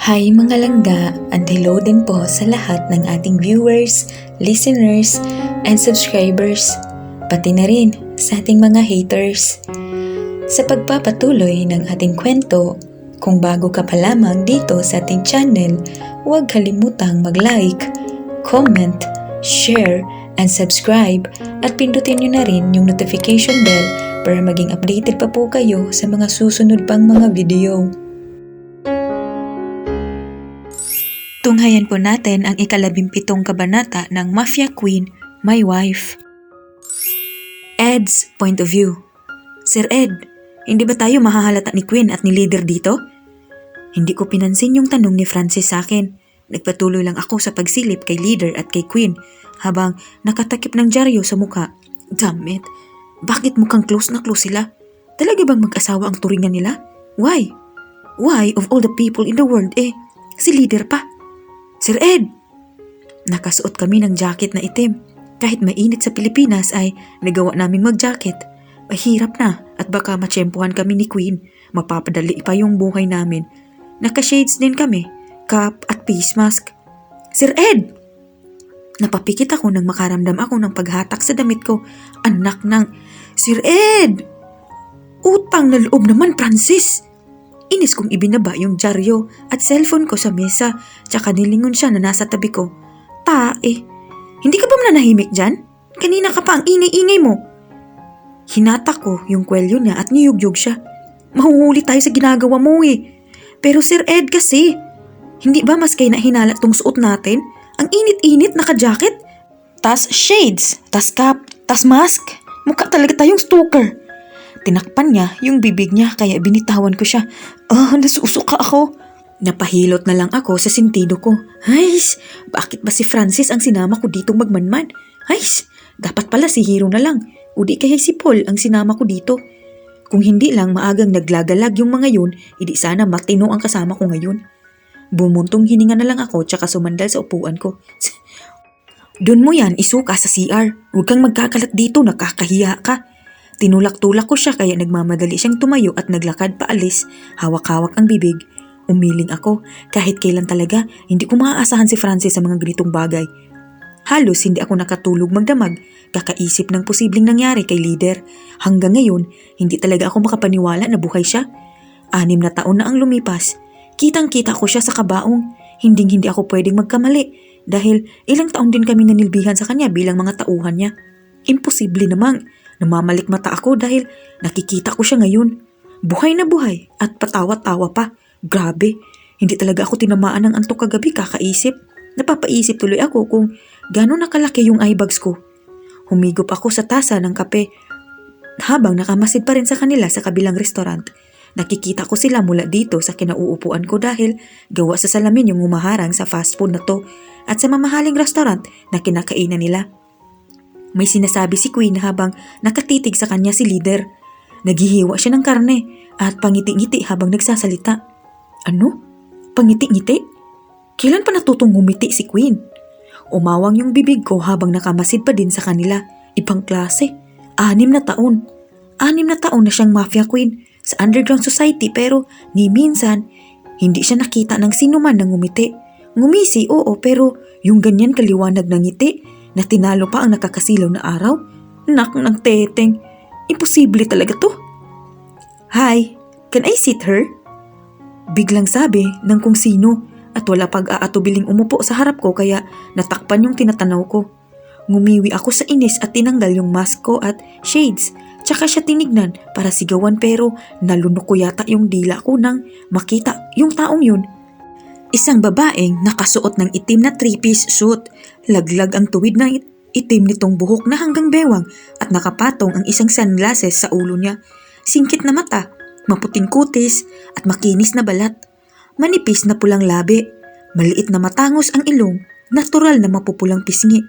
Hi mga langga, and hello din po sa lahat ng ating viewers, listeners, and subscribers, pati na rin sa ating mga haters. Sa pagpapatuloy ng ating kwento, kung bago ka pa lamang dito sa ating channel, huwag kalimutang mag-like, comment, share, and subscribe at pindutin nyo na rin yung notification bell para maging updated pa po kayo sa mga susunod pang mga video. Tunghayan po natin ang ika-17 kabanata ng Mafia Queen, My Wife. Ed's point of view. Sir Ed, hindi ba tayo mahahalata ni Queen at ni Leader dito? Hindi ko pinansin yung tanong ni Francis sa akin. Nagpatuloy lang ako sa pagsilip kay Leader at kay Queen habang nakatakip ng dyaryo sa muka. Damn it, bakit mukhang close na close sila? Talaga bang mag-asawa ang turingan nila? Why? Why of all the people in the world si Leader pa? Sir Ed! Nakasuot kami ng jacket na itim. Kahit mainit sa Pilipinas ay nagawa naming mag-jacket. Mahirap na at baka matsyempohan kami ni Queen. Mapapadali pa yung buhay namin. Naka-shades din kami, cap at face mask. Sir Ed! Napapikit ako nang makaramdam ako ng paghatak sa damit ko. Anak ng... Sir Ed! Utang na loob naman, Francis! Inis kong ibinaba yung dyaryo at cellphone ko sa mesa, tsaka nilingon siya na nasa tabi ko. Hindi ka ba mananahimik dyan? Kanina ka pa ang ingay-ingay mo. Hinatak ko yung kwelyo niya at niyugyug siya. Mahuhuli tayo sa ginagawa mo Pero Sir Ed kasi, hindi ba mas kay na hinala tong suot natin? Ang init-init naka-jacket, tas shades, tas cap, tas mask. Mukha talaga tayong stalker. Tinakpan niya yung bibig niya kaya binitawan ko siya. Nasusuka ako. Napahilot na lang ako sa sentido ko. Bakit ba si Francis ang sinama ko dito magmanman? Dapat pala si Hero na lang. O di kaya si Paul ang sinama ko dito. Kung hindi lang maagang naglagalag yung mga yun, hindi sana matino ang kasama ko ngayon. Bumuntong hininga na lang ako tsaka sumandal sa upuan ko. Doon mo yan isuka sa CR. Huwag kang magkakalat dito, nakakahiya ka. Tinulak-tulak ko siya kaya nagmamadali siyang tumayo at naglakad paalis, hawak-hawak ang bibig. Umiling ako, kahit kailan talaga hindi ko maaasahan si Francis sa mga ganitong bagay. Halos hindi ako nakatulog magdamag, kakaisip ng posibleng nangyari kay Leader. Hanggang ngayon, hindi talaga ako makapaniwala na buhay siya. 6 na taon na ang lumipas. Kitang-kita ko siya sa kabaong. Hindi ako pwedeng magkamali dahil ilang taon din kami nanilbihan sa kanya bilang mga tauhan niya. Imposible namang. Namamalik mata ako dahil nakikita ko siya ngayon. Buhay na buhay at patawa-tawa pa. Grabe, hindi talaga ako tinamaan ng antok kagabi kakaisip. Napapaisip tuloy ako kung gano'n nakalaki yung eyebags ko. Humigop ako sa tasa ng kape habang nakamasid pa rin sa kanila sa kabilang restaurant. Nakikita ko sila mula dito sa kinauupuan ko dahil gawa sa salamin yung humaharang sa fast food na to at sa mamahaling restaurant na kinakainan nila. May sinasabi si Queen habang nakatitig sa kanya si Leader. Naghihiwa siya ng karne at pangiti-ngiti habang nagsasalita. Ano? Pangiti-ngiti? Kailan pa natutong ngumiti si Queen? Umawang yung bibig ko habang nakamasid pa din sa kanila. Ibang klase. 6 na taon. 6 na taon na siyang Mafia Queen sa underground society pero ni minsan hindi siya nakita ng sino man na ngumiti. Ngumisi, oo, pero yung ganyan kaliwanag ng ngiti na tinalo pa ang nakakasilaw na araw? Nak ng teteng. Imposible talaga to. Hi, can I sit her? Biglang sabi ng kung sino at wala pag-aatubiling umupo sa harap ko kaya natakpan yung tinatanaw ko. Ngumiwi ako sa inis at tinanggal yung mask ko at shades. Tsaka siya tinignan para sigawan pero nalunok ko yata yung dila ko nang makita yung taong yun. Isang babaeng nakasuot ng itim na 3-piece suit. Laglag ang tuwid na itim nitong buhok na hanggang bewang at nakapatong ang isang sunglasses sa ulo niya. Singkit na mata, maputing kutis at makinis na balat. Manipis na pulang labi, maliit na matangos ang ilong, natural na mapupulang pisngi.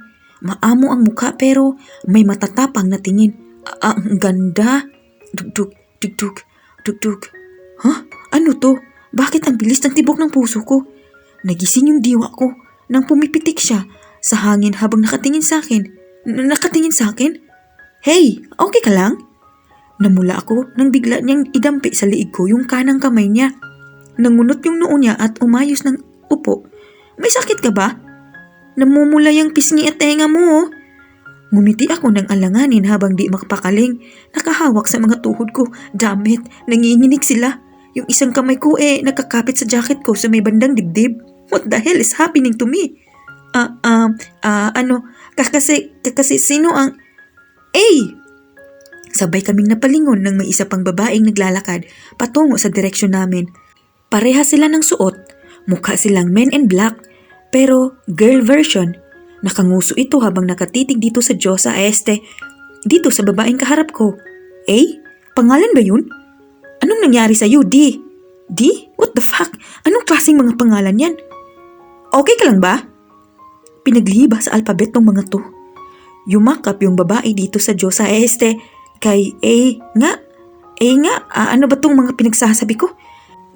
Maamo ang mukha pero may matatapang na tingin. Ang ganda. Dugdug, dugdug, dugdug. Ano to? Bakit ang bilis ng tibok ng puso ko? Nagising yung diwa ko nang pumipitik siya sa hangin habang nakatingin sa akin. Nakatingin sa akin? Hey, okay ka lang? Namula ako nang bigla niyang idampi sa liig ko yung kanang kamay niya. Nangunot yung noo niya at umayos ng upo. May sakit ka ba? Namumula yung pisngi at tenga mo oh. Ngumiti ako ng alanganin habang di makapakaling. Nakahawak sa mga tuhod ko. Damit, nanginginig sila. Yung isang kamay ko nakakapit sa jacket ko sa may bandang dibdib. What the hell is happening to me? Kasi sino ang... Sabay kaming napalingon ng may isa pang babaeng naglalakad patungo sa direksyon namin. Pareha sila ng suot. Mukha silang men in black. Pero girl version. Nakanguso ito habang nakatitig dito sa Diyosa dito sa babaeng kaharap ko. Pangalan ba yun? Anong nangyari sa'yo, D? D? What the fuck? Anong klaseng mga pangalan yan? Okay ka lang ba? Pinagliba sa alpabet ng mga to. Yumakap yung babae dito sa Diyosa kay ano ba tong mga pinagsasabi ko?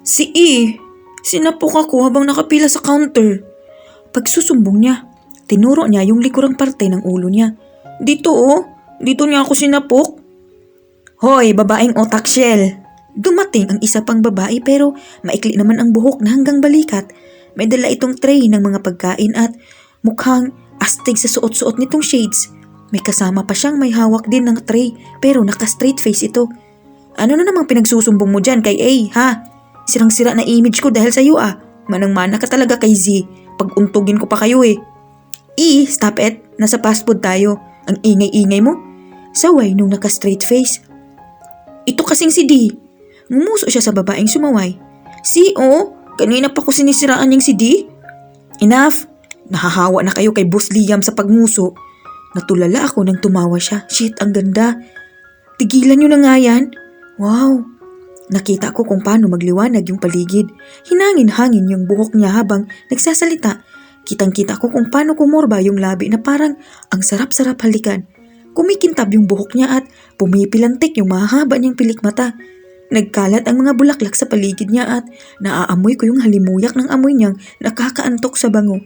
Si E. Sinapok ako habang nakapila sa counter. Pagsusumbong niya, tinuro niya yung likurang parte ng ulo niya. Dito niya ako sinapok. Hoy, babaeng otak shell. Dumating ang isa pang babae pero maikli naman ang buhok na hanggang balikat. May dala itong tray ng mga pagkain at mukhang astig sa suot-suot nitong shades. May kasama pa siyang may hawak din ng tray pero naka-straight face ito. Ano na namang pinagsusumbong mo dyan kay A, ha? Sirang-sira na image ko dahil sa'yo Manang-mana ka talaga kay Z. Pag-untugin ko pa kayo stop it. Nasa fast food tayo. Ang ingay-ingay mo. Saway nung naka-straight face. Ito kasing si D. Ngumuso siya sa babaeng sumaway. Kanina pa ko sinisiraan yung si D. Enough. Nahahawa na kayo kay Boss Liam sa pagmuso. Natulala ako nang tumawa siya. Shit, ang ganda. Tigilan nyo na nga yan. Wow. Nakita ko kung paano magliwanag yung paligid. Hinangin-hangin yung buhok niya habang nagsasalita. Kitang-kita ko kung paano kumorba yung labi na parang ang sarap-sarap halikan. Kumikintab yung buhok niya at pumipilantik yung mahaba niyang pilikmata. Nagkalat ang mga bulaklak sa paligid niya at naaamoy ko yung halimuyak ng amoy niyang nakakaantok sa bango.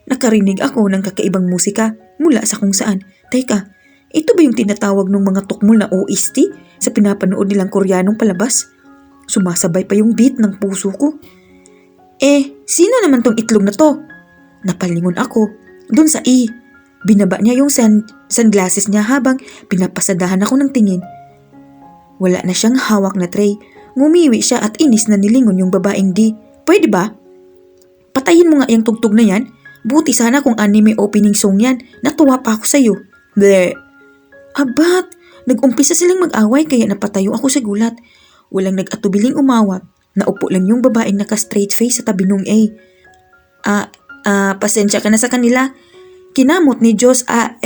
Nakarinig ako ng kakaibang musika mula sa kung saan. Teka, ito ba yung tinatawag ng mga tukmol na OST sa pinapanood nilang Koreanong palabas? Sumasabay pa yung beat ng puso ko. Sino naman tong itlog na to? Napalingon ako dun sa E. Binaba niya yung sunglasses niya habang pinapasadahan ako ng tingin. Wala na siyang hawak na tray. Ngumiwi siya at inis na nilingon yung babaeng D. Pwede ba? Patayin mo nga yung tugtog na yan. Buti sana kung anime opening song yan. Natuwa pa ako sa'yo. Bleh. Abat, nag-umpisa silang mag-away kaya napatayo ako sa gulat. Walang nag-atubiling umawat. Naupo lang yung babaeng naka-straight face sa tabi nung A. Pasensya ka na sa kanila. Kinamot ni Diyos nga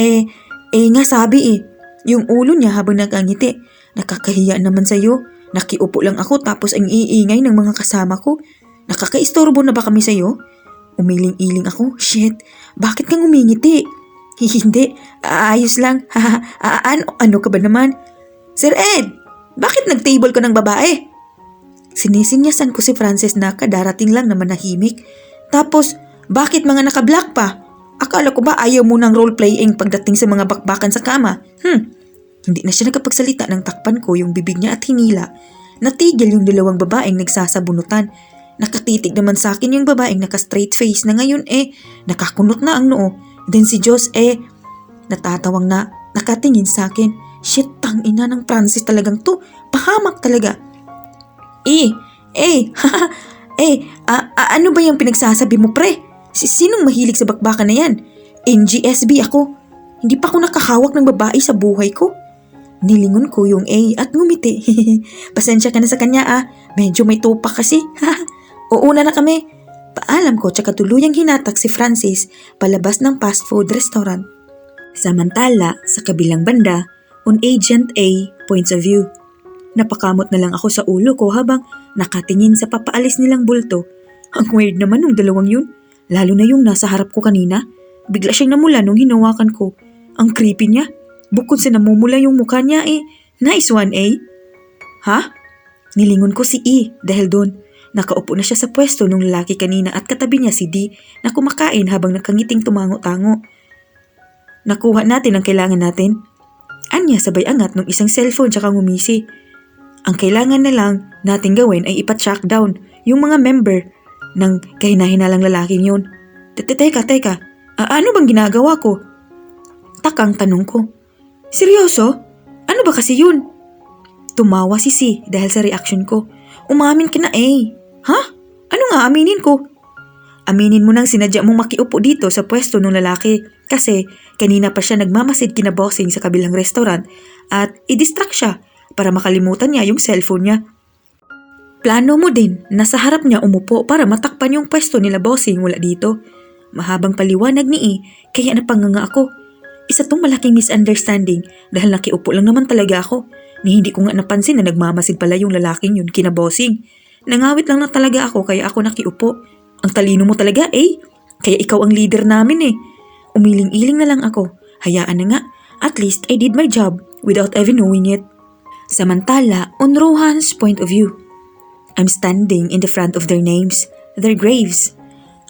sabi Yung ulo niya habang nakangiti. Nakakahiya naman sa'yo. Nakiupo lang ako tapos ang iingay ng mga kasama ko. Nakakaistorbo na ba kami sa'yo? Umiling-iling ako. Shit, bakit kang umingiti? Hindi, ayos lang. Ano ka ba naman? Sir Ed, bakit nag-table ka ng babae? Sinisinyasan ko si Frances na kadarating lang na manahimik. Tapos, bakit mga naka-black pa? Akala ko ba ayaw mo ng role-playing pagdating sa mga bakbakan sa kama? Hindi na siya nakapagsalita nang takpan ko yung bibig niya at hinila. Natigil yung dalawang babaeng nagsasabunutan. Nakatitig naman sa akin yung babaeng naka-straight face na ngayon nakakunot na ang noo. Then si Diyos natatawang na nakatingin sa akin. Shit, tang ina ng Francis talagang to. Pahamak talaga. Ano ba yung pinagsasabi mo pre? Sinong mahilig sa bakbakan na yan? NGSB ako. Hindi pa ako nakahawak ng babae sa buhay ko. Nilingon ko yung A at ngumiti. Pasensya ka na sa kanya Medyo may tupak kasi. Uuna na kami. Paalam ko tsaka tuluyang hinatak si Francis palabas ng fast food restaurant. Samantala, sa kabilang banda, on Agent A points of view. Napakamot na lang ako sa ulo ko habang nakatingin sa papaalis nilang bulto. Ang weird naman ng dalawang yun. Lalo na yung nasa harap ko kanina. Bigla siyang namula nung hinawakan ko. Ang creepy niya. Bukod sa namumula yung mukha niya nice one Ha? Nilingon ko si E dahil doon. Nakaupo na siya sa pwesto nung lalaki kanina at katabi niya si D na kumakain habang nakangiting tumango-tango. Nakuha natin ang kailangan natin. Anya sabay angat ng isang cellphone tsaka ngumisi. Ang kailangan na lang natin gawin ay ipa-track down yung mga member ng kahina-hinalang lalaking yun. Teka. Ano bang ginagawa ko? Takang tanong ko. Seryoso? Ano ba kasi yun? Tumawa si C dahil sa reaction ko. Umamin ka na eh. Ha? Ano nga aminin ko? Aminin mo nang sinadya mong makiupo dito sa pwesto ng lalaki kasi kanina pa siya nagmamasid kina bossing sa kabilang restaurant at i-distract siya para makalimutan niya yung cellphone niya. Plano mo din na sa harap niya umupo para matakpan yung pwesto nila bossing mula dito. Mahabang paliwanag ni E kaya napanganga ako. Isa tong malaking misunderstanding dahil nakiupo lang naman talaga ako. Ni hindi ko nga napansin na nagmamasid pala yung lalaking yun kina bossing. Nangawit lang na talaga ako kaya ako nakiupo. Ang talino mo talaga eh. Kaya ikaw ang leader namin eh. Umiling-iling na lang ako. Hayaan na nga. At least I did my job without even knowing it. Samantala, on Rohan's point of view, I'm standing in the front of their names, their graves.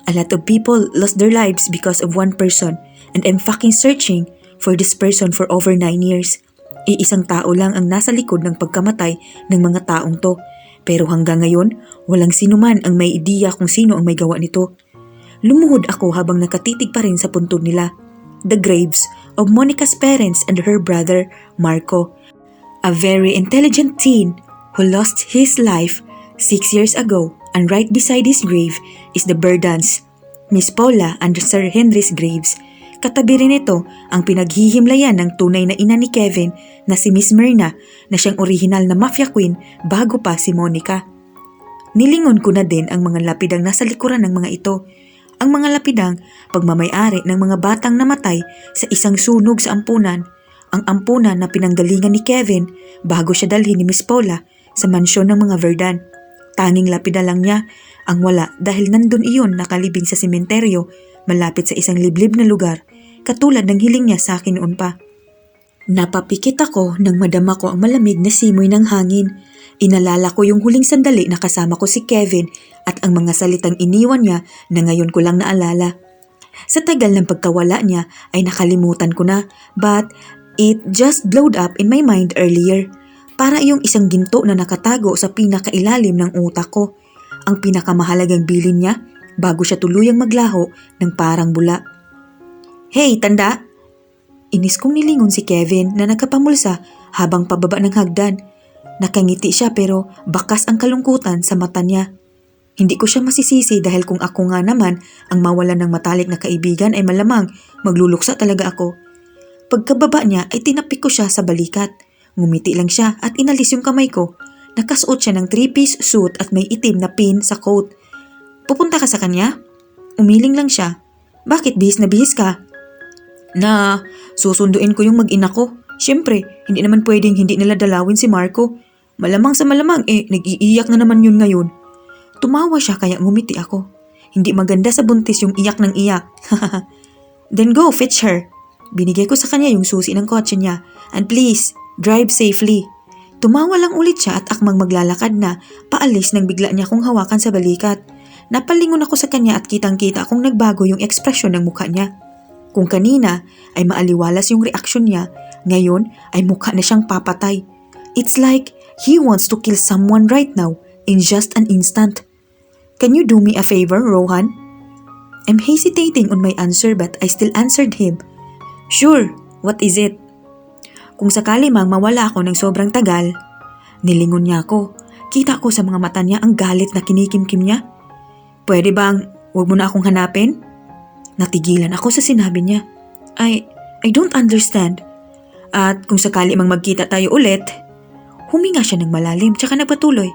A lot of people lost their lives because of one person and I'm fucking searching for this person for over 9 years. Iisang tao lang ang nasa likod ng pagkamatay ng mga taong to. Pero hanggang ngayon, walang sino man ang may ideya kung sino ang may gawa nito. Lumuhod ako habang nakatitig pa rin sa puntod nila. The graves of Monica's parents and her brother, Marco. A very intelligent teen who lost his life 6 years ago, and right beside his grave is the Burdans, Miss Paula and Sir Henry's graves. Katabi rin ito ang pinaghihimlayan ng tunay na ina ni Kevin na si Miss Myrna na siyang orihinal na mafia queen bago pa si Monica. Nilingon ko na din ang mga lapidang nasa likuran ng mga ito. Ang mga lapidang pagmamay-ari ng mga batang namatay sa isang sunog sa ampunan. Ang ampunan na pinanggalingan ni Kevin bago siya dalhin ni Miss Paula sa mansyon ng mga Verdan. Tanging lapida lang niya ang wala dahil nandun iyon nakalibing sa sementeryo malapit sa isang liblib na lugar katulad ng hiling niya sa akin noon pa. Napapikit ako nang madama ko ang malamig na simoy ng hangin. Inalala ko yung huling sandali na kasama ko si Kevin at ang mga salitang iniwan niya na ngayon ko lang naalala. Sa tagal ng pagkawala niya ay nakalimutan ko na but it just blowed up in my mind earlier. Para yung isang ginto na nakatago sa pinakailalim ng utak ko. Ang pinakamahalagang bilin niya bago siya tuluyang maglaho ng parang bula. Hey, tanda! Inis kong nilingon si Kevin na nagkapamulsa habang pababa ng hagdan. Nakangiti siya pero bakas ang kalungkutan sa mata niya. Hindi ko siya masisisi dahil kung ako nga naman ang mawalan ng matalik na kaibigan ay malamang magluluksa talaga ako. Pagkababa niya ay tinapik ko siya sa balikat. Ngumiti lang siya at inalis yung kamay ko. Nakasuot siya ng 3-piece suit at may itim na pin sa coat. Pupunta ka sa kanya? Umiling lang siya. Bakit bihis na bihis ka? Na susunduin ko yung mag-ina ko. Siyempre, hindi naman pwedeng hindi nila dalawin si Marco. Malamang sa malamang nag-iiyak na naman yun ngayon. Tumawa siya kaya ngumiti ako. Hindi maganda sa buntis yung iyak ng iyak. Then go, fetch her. Binigay ko sa kanya yung susi ng kotse niya. And please, drive safely. Tumawa lang ulit siya at akmang maglalakad na, paalis nang bigla niya kong hawakan sa balikat. Napalingon ako sa kanya at kitang-kita akong nagbago yung ekspresyon ng mukha niya. Kung kanina ay maaliwalas yung reaksyon niya, ngayon ay mukha na siyang papatay. It's like he wants to kill someone right now in just an instant. Can you do me a favor, Rohan? I'm hesitating on my answer but I still answered him. Sure, what is it? Kung sakali mang mawala ako ng sobrang tagal, nilingon niya ako. Kita ko sa mga mata niya ang galit na kinikimkim niya. Pwede bang huwag mo na akong hanapin? Natigilan ako sa sinabi niya. I don't understand. At kung sakali mang magkita tayo ulit, huminga siya ng malalim tsaka nagpatuloy.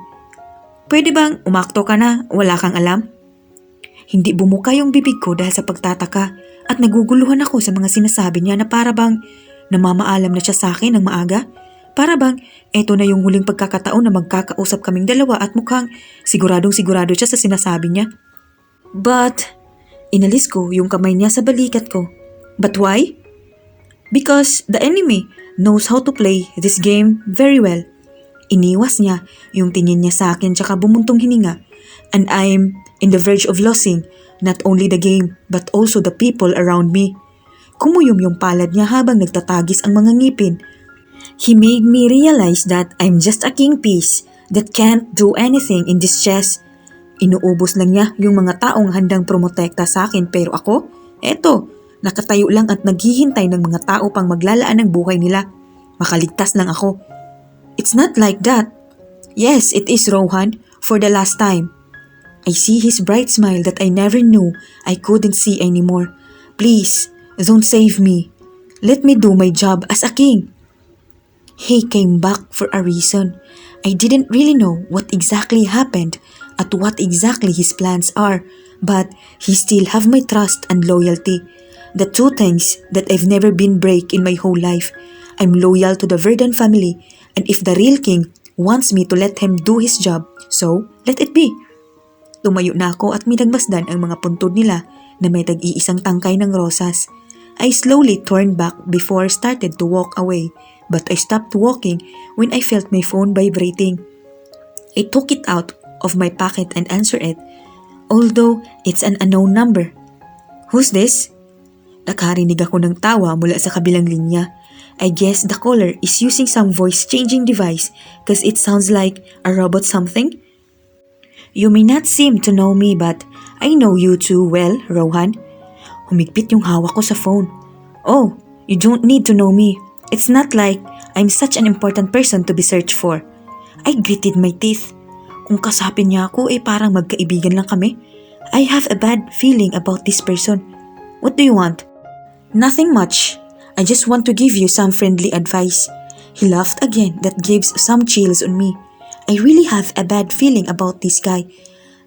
Pwede bang umakto ka na, wala kang alam? Hindi bumuka yung bibig ko dahil sa pagtataka at naguguluhan ako sa mga sinasabi niya na para bang namamaalam na siya sa akin ng maaga. Para bang eto na yung huling pagkakataon na magkakausap kaming dalawa at mukhang siguradong sigurado siya sa sinasabi niya. But inalis ko yung kamay niya sa balikat ko. But why? Because the enemy knows how to play this game very well. Iniwas niya yung tingin niya sa akin tsaka bumuntong hininga. And I'm in the verge of losing not only the game but also the people around me. Kumuyom yung palad niya habang nagtatagis ang mga ngipin. He made me realize that I'm just a king piece that can't do anything in this chess. Inuubos lang niya yung mga taong handang promotekta sa akin pero ako, eto, nakatayo lang at naghihintay ng mga tao pang maglalaan ng buhay nila. Makaligtas lang ako. It's not like that. Yes, it is, Rohan, for the last time. I see his bright smile that I never knew I couldn't see anymore. Please, don't save me. Let me do my job as a king. He came back for a reason. I didn't really know what exactly happened at what exactly his plans are, but he still have my trust and loyalty. The two things that I've never been break in my whole life. I'm loyal to the Verdun family, and if the real king wants me to let him do his job, so let it be. Tumayo na ako at minagmasdan ang mga puntod nila na may tag-iisang tangkay ng rosas. I slowly turned back before I started to walk away, but I stopped walking when I felt my phone vibrating. I took it out of my pocket and answered it, although it's an unknown number. Who's this? Nakarinig ako ng tawa mula sa kabilang linya. I guess the caller is using some voice-changing device cause it sounds like a robot something. You may not seem to know me but I know you too well, Rohan. Humigpit yung hawak ko sa phone. Oh, you don't need to know me. It's not like I'm such an important person to be searched for. I gritted my teeth. Kung kasapin niya ako parang magkaibigan lang kami. I have a bad feeling about this person. What do you want? Nothing much. I just want to give you some friendly advice. He laughed again that gives some chills on me. I really have a bad feeling about this guy.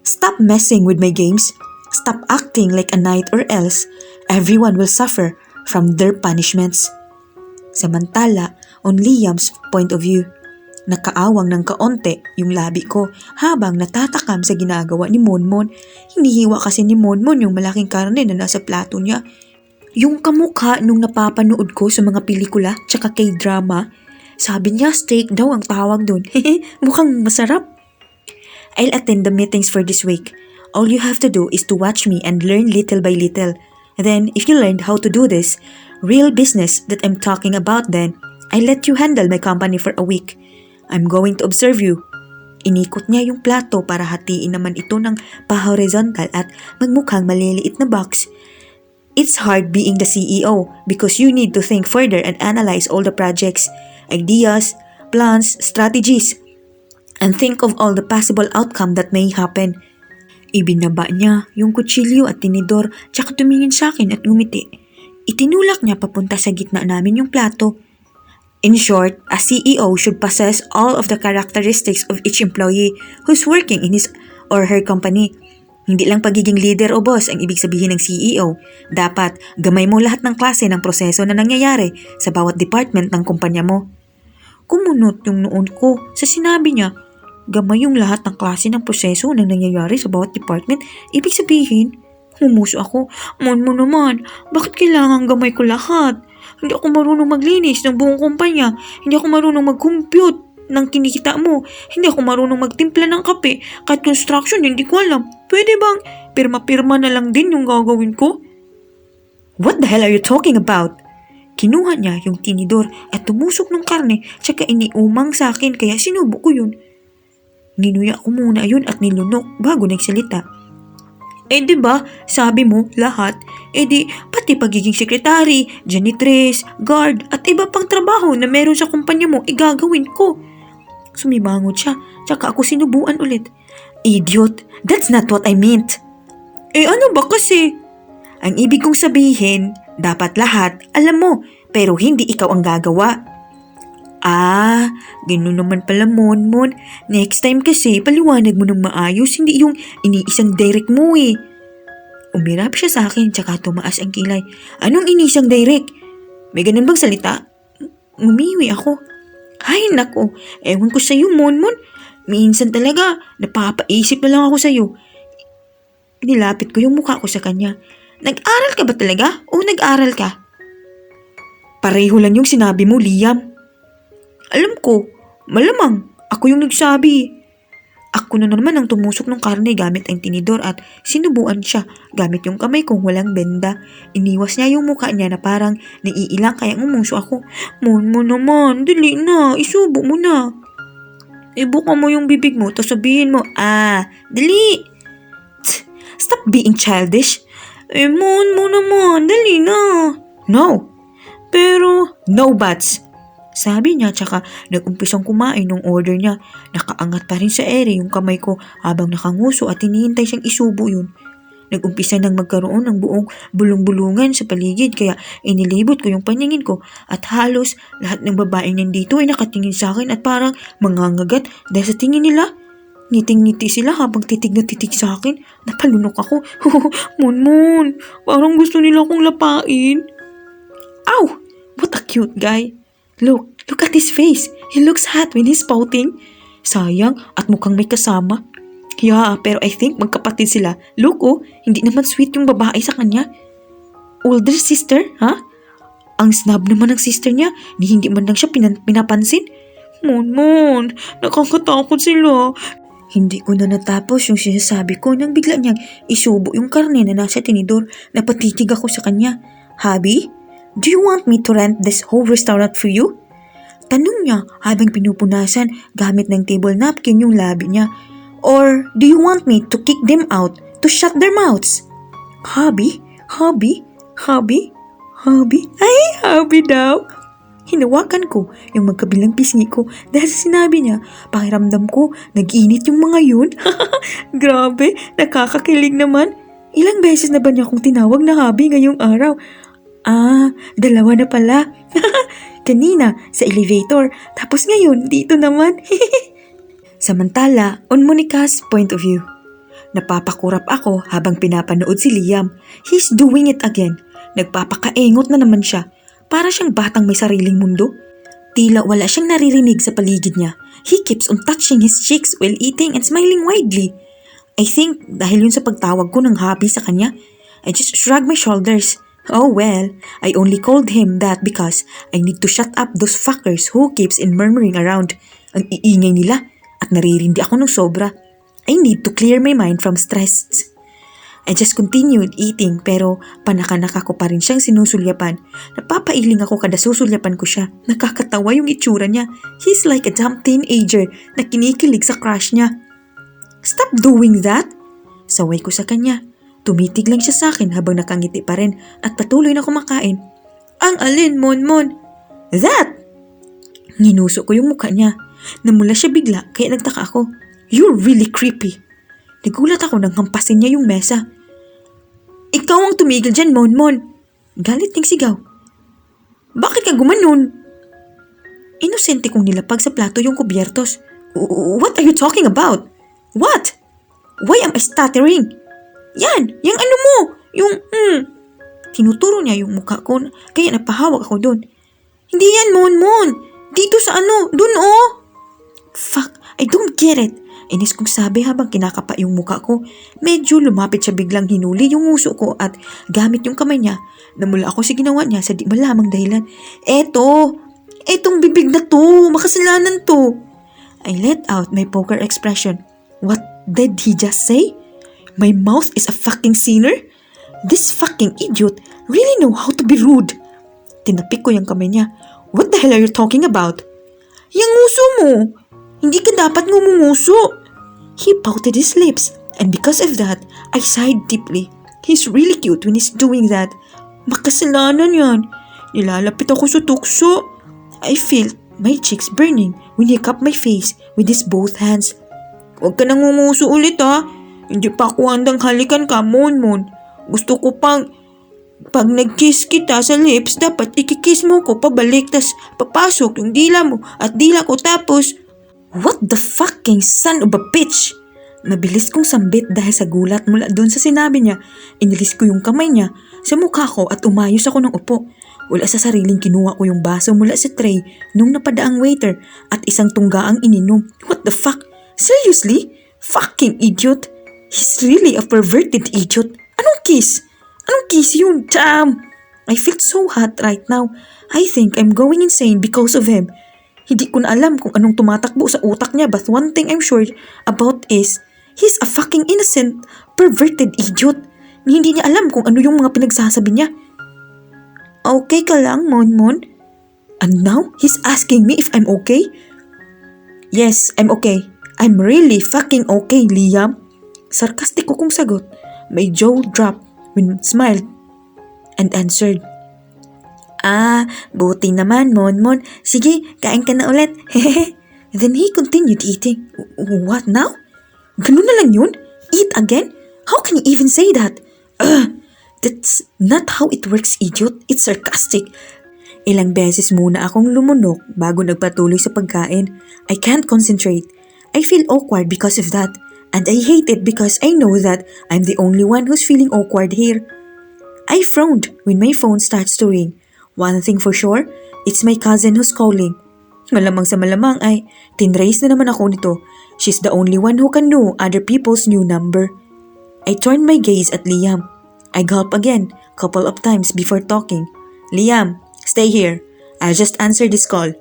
Stop messing with my games. Stop acting like a knight or else everyone will suffer from their punishments. Samantala, on Liam's point of view, nakaawang ng kaonte yung labi ko habang natatakam sa ginagawa ni Monmon. Hinihiwa kasi ni Monmon yung malaking karne na nasa plato niya. Yung kamukha nung napapanood ko sa mga pelikula tsaka K-drama. Sabi niya steak daw ang tawag dun. Mukhang masarap. I'll attend the meetings for this week. All you have to do is to watch me and learn little by little. Then, if you learned how to do this, real business that I'm talking about then, I'll let you handle my company for a week. I'm going to observe you. Inikot niya yung plato para hatiin naman ito ng pa-horizontal at magmukhang maliliit na box. It's hard being the CEO because you need to think further and analyze all the projects, ideas, plans, strategies, and think of all the possible outcome that may happen. Ibinaba niya yung kutsilyo at tinidor tsaka tumingin sa akin at ngumiti. Itinulak niya papunta sa gitna namin yung plato. In short, a CEO should possess all of the characteristics of each employee who's working in his or her company. Hindi lang pagiging leader o boss ang ibig sabihin ng CEO. Dapat gamay mo lahat ng klase ng proseso na nangyayari sa bawat department ng kumpanya mo. Kumunot yung noon ko sa sinabi niya, gamay yung lahat ng klase ng proseso na nangyayari sa bawat department. Ibig sabihin, humuso ako. Mon mo naman, bakit kailangan gamay ko lahat? Hindi ako marunong maglinis ng buong kumpanya. Hindi ako marunong mag-compute ng kinikita mo. Hindi ako marunong magtimpla ng kape. Kahit construction, hindi ko alam. Pwede bang pirma-pirma na lang din yung gagawin ko? What the hell are you talking about? Kinuha niya yung tinidor at tumusok ng karne tsaka iniumang sa akin kaya sinubo ko yun. Ninuya ko muna yun at nilunok bago nagsalita. Diba, sabi mo lahat, di pati pagiging sekretary, janitress, guard at iba pang trabaho na meron sa kumpanya mo igagawin ko. Sumimangot siya, tsaka ako sinubuan ulit. Idiot, that's not what I meant. Ano ba kasi? Ang ibig kong sabihin, dapat lahat alam mo, pero hindi ikaw ang gagawa. Ganun naman pala, Monmon. Next time kasi, paliwanag mo ng maayos, hindi yung iniisang direct mo eh. Umirap siya sa akin, tsaka tumaas ang kilay. Anong iniisang direct? May ganun bang salita? Umiwi ako. Ay nako, ewan ko sa'yo, Monmon. Minsan talaga, napapaisip na lang ako sa'yo. Nilapit ko yung mukha ko sa kanya. Nag-aral ka ba talaga o nag-aral ka? Pareho lang yung sinabi mo, Liam. Alam ko, malamang ako yung nagsabi. Ako na naman ang tumusok ng karne gamit ang tinidor at sinubuan siya gamit yung kamay kong walang benda. Iniwas niya yung mukha niya na parang naiilang kaya umuso ako. Mon naman, dali na, isubo mo na. Ibuka mo yung bibig mo, tapos sabihin mo, dali. Stop being childish. Mon naman, dali na. No. Pero, no buts. Sabi niya, tsaka nag-umpisang kumain ng order niya. Nakaangat pa rin sa ere yung kamay ko habang nakanguso at hinihintay siyang isubo yun. Nag-umpisa nang magkaroon ng buong bulong-bulungan sa paligid kaya inilibot ko yung paningin ko at halos lahat ng babaeng nandito ay nakatingin sa akin at parang mangangagat dahil sa tingin nila. Ngiting-ngiti sila habang titig na titig sa akin. Napalunok ako. Mon, parang gusto nila akong lapain. Ow! What a cute guy. Look at his face. He looks hot when he's pouting. Sayang at mukhang may kasama. Yeah, pero I think magkapatid sila. Look hindi naman sweet yung babae sa kanya. Older sister, ha? Ang snub naman ng sister niya, hindi man lang siya pinapansin. Mon, nakakatakot sila. Hindi ko na natapos yung sinasabi ko nang bigla niyang isubo yung karne na nasa tinidor. Napatitig ako sa kanya. Habi? Do you want me to rent this whole restaurant for you? Tanong niya habang pinupunasan gamit ng table napkin yung labi niya. Or do you want me to kick them out, to shut their mouths? Hobby? Ay, hobby daw. Hinawakan ko yung magkabilang pisngi ko dahil sa sinabi niya, pakiramdam ko, nag-init yung mga yun. Grabe, nakakakilig naman. Ilang beses na ba niya akong tinawag na hobby ngayong araw? Dalawa na pala. Kanina, sa elevator. Tapos ngayon, dito naman. Samantala, on Monica's point of view. Napapakurap ako habang pinapanood si Liam. He's doing it again. Nagpapakaengot na naman siya. Para siyang batang may sariling mundo. Tila wala siyang naririnig sa paligid niya. He keeps on touching his cheeks while eating and smiling widely. I think dahil yun sa pagtawag ko ng hobby sa kanya, I just shrugged my shoulders. Oh well, I only called him that because I need to shut up those fuckers who keeps in murmuring around. Ang iingay nila at naririndi ako ng sobra. I need to clear my mind from stress. I just continued eating pero panaka-naka ko pa rin siyang sinusulyapan. Napapailing ako kada susulyapan ko siya. Nakakatawa yung itsura niya. He's like a dumb teenager na kinikilig sa crush niya. Stop doing that! Saway ko sa kanya. Tumitig lang siya sa akin habang nakangiti pa rin at patuloy na kumakain. Ang alin, Mon? That! Nginuso ko yung mukha niya. Namula siya bigla kaya nagtaka ako. You're really creepy. Nagulat ako nang hampasin niya yung mesa. Ikaw ang tumigil dyan, Mon. Galit ng sigaw. Bakit ka gumanon? Inosente kong nilapag sa plato yung kubyertos. What are you talking about? What? Why am I stuttering? Yan, yung ano mo, Tinuturo niya yung mukha ko kaya napahawak ako doon. Hindi yan, Mon. Dito sa dun Fuck, I don't get it. Inis kong sabi habang kinakapa yung mukha ko. Medyo lumapit siya biglang hinuli yung uso ko at gamit yung kamay niya. Namula ako sa ginawa niya sa di malamang dahilan. Etong bibig na to, makasalanan to. I let out my poker expression. What did he just say? My mouth is a fucking sinner? This fucking idiot really know how to be rude. Tinapik ko yung kamay niya. What the hell are you talking about? Yang uso mo. Hindi ka dapat ngumunguso. He pouted his lips and because of that, I sighed deeply. He's really cute when he's doing that. Makasalanan yan. Nilalapit ako sa tukso. I felt my cheeks burning when he cupped my face with his both hands. Huwag ka nang ngumuso ulit Hindi pa ako handang halikan ka, Mon. Gusto ko pag nag-kiss kita sa lips, dapat ikikiss mo ko pabalik, tas papasok yung dila mo at dila ko tapos... What the fucking son of a bitch? Mabilis kong sambit dahil sa gulat mula doon sa sinabi niya. Inilis ko yung kamay niya sa mukha ko at umayos ako ng upo. Wala sa sariling kinuha ko yung baso mula sa tray nung napadaang waiter at isang tunggaang ininom. What the fuck? Seriously? Fucking idiot! He's really a perverted idiot. Anong kiss? Anong kiss yun? Damn! I feel so hot right now. I think I'm going insane because of him. Hindi ko na alam kung anong tumatakbo sa utak niya, but one thing I'm sure about is, he's a fucking innocent, perverted idiot. Hindi niya alam kung ano yung mga pinagsasabi niya. Okay ka lang, Monmon? And now, he's asking me if I'm okay? Yes, I'm okay. I'm really fucking okay, Liam. Sarkastiko kong sagot. My jaw dropped when smiled and answered. Buti naman, Monmon. Sige, kain ka na ulit. Then he continued eating. What now? Ganun na lang yun? Eat again? How can you even say that? That's not how it works, idiot. It's sarcastic. Ilang beses muna akong lumunok bago nagpatuloy sa pagkain. I can't concentrate. I feel awkward because of that. And I hate it because I know that I'm the only one who's feeling awkward here. I frowned when my phone starts to ring. One thing for sure, it's my cousin who's calling. Malamang sa malamang ay tinrace na naman ako nito. She's the only one who can know other people's new number. I turned my gaze at Liam. I gulped again, couple of times before talking. Liam, stay here. I'll just answer this call.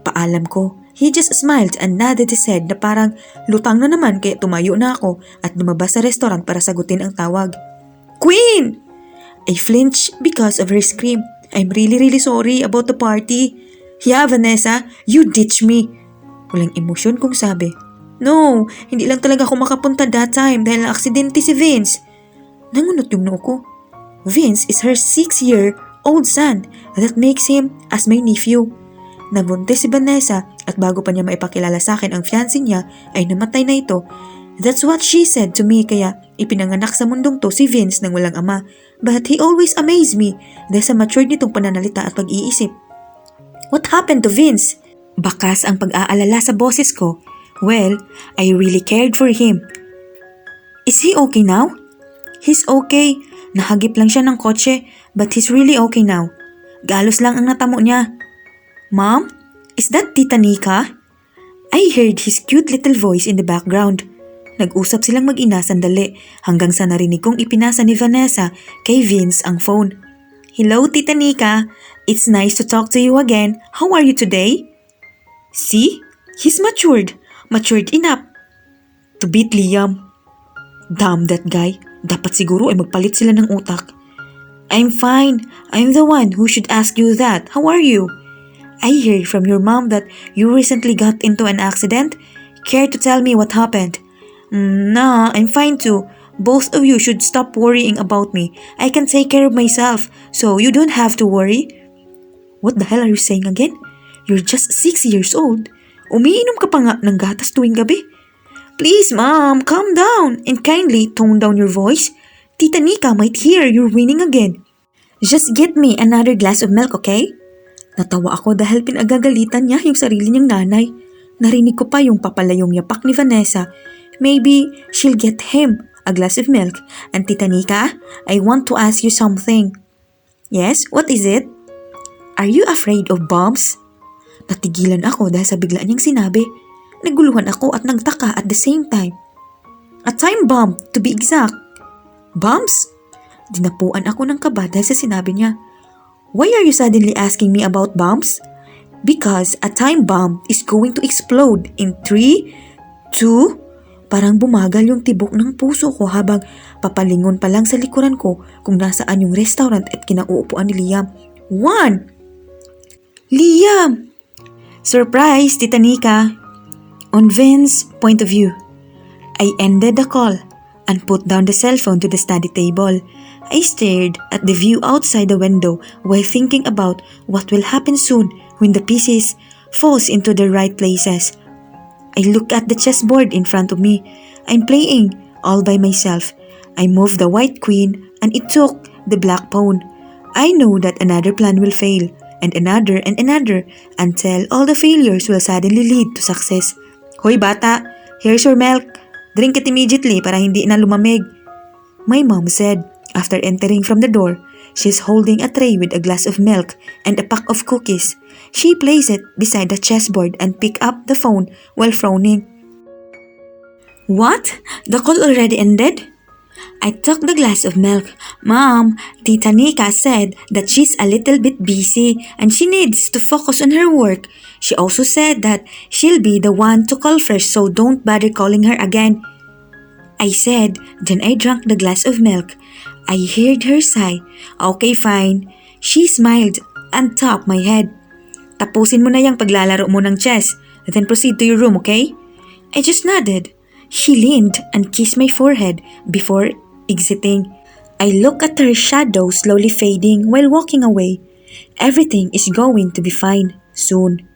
Paalam ko. He just smiled and nodded his head na parang lutang na naman kaya tumayo na ako at lumabas sa restaurant para sagutin ang tawag. Queen! I flinched because of her scream. I'm really sorry about the party. Yeah, Vanessa, you ditched me. Walang emosyon kong sabi. No, hindi lang talaga ako makapunta that time dahil aksidente si Vince. Nangunot yung noo ko. Vince is her 6-year-old son. That makes him as my nephew. Nabuntis si Vanessa at bago pa niya maipakilala sa akin ang fiancé niya ay namatay na ito. That's what she said to me kaya ipinanganak sa mundong to si Vince nang walang ama. But he always amazed me dahil sa matured nitong pananalita at pag-iisip. What happened to Vince? Bakas ang pag-aalala sa boses ko. Well, I really cared for him. Is he okay now? He's okay. Nahagip lang siya ng kotse but he's really okay now. Galos lang ang natamo niya. Mom? Is that Tita Nika? I heard his cute little voice in the background. Nag-usap silang mag-ina sandali hanggang sa narinig kong ipinasa ni Vanessa kay Vince ang phone. Hello, Tita Nika. It's nice to talk to you again. How are you today? See? He's matured. Matured enough to beat Liam. Damn that guy. Dapat siguro ay magpalit sila ng utak. I'm fine. I'm the one who should ask you that. How are you? I heard from your mom that you recently got into an accident. Care to tell me what happened? Nah, I'm fine too. Both of you should stop worrying about me. I can take care of myself, so you don't have to worry. What the hell are you saying again? You're just 6 years old. Umiinom ka pa nga ng gatas tuwing gabi. Please, Mom, calm down and kindly tone down your voice. Tita Nika might hear you're winning again. Just get me another glass of milk, okay? Natawa ako dahil pinagagalitan niya yung sarili niyang nanay. Narinig ko pa yung papalayong yapak ni Vanessa. Maybe she'll get him a glass of milk. And Tita Nika, I want to ask you something. Yes, what is it? Are you afraid of bombs? Natigilan ako dahil sa bigla niyang sinabi. Naguluhan ako at nagtaka at the same time. A time bomb, to be exact. Bombs? Dinapuan ako ng kaba dahil sa sinabi niya. Why are you suddenly asking me about bombs? Because a time bomb is going to explode in 3, 2... Parang bumagal yung tibok ng puso ko habang papalingon pa lang sa likuran ko kung nasaan yung restaurant at kinauupuan ni Liam. 1! Liam! Surprise, Tita Nika! On Vince's point of view, I ended the call and put down the cell phone to the study table. I stared at the view outside the window while thinking about what will happen soon when the pieces falls into the right places. I look at the chessboard in front of me. I'm playing all by myself. I moved the white queen and it took the black pawn. I know that another plan will fail and another until all the failures will suddenly lead to success. Hoy bata, here's your milk. Drink it immediately para hindi na lumamig. My mom said after entering from the door. She's holding a tray with a glass of milk and a pack of cookies. She placed it beside the chessboard and picked up the phone while frowning. What? The call already ended? I took the glass of milk. Mom, Tita Nika said that she's a little bit busy and she needs to focus on her work. She also said that she'll be the one to call first, so don't bother calling her again. I said, then I drank the glass of milk. I heard her sigh. Okay, fine. She smiled and tapped my head. Tapusin mo na yung paglalaro mo ng chess. Then proceed to your room, okay? I just nodded. She leaned and kissed my forehead before exiting. I looked at her shadow slowly fading while walking away. Everything is going to be fine soon.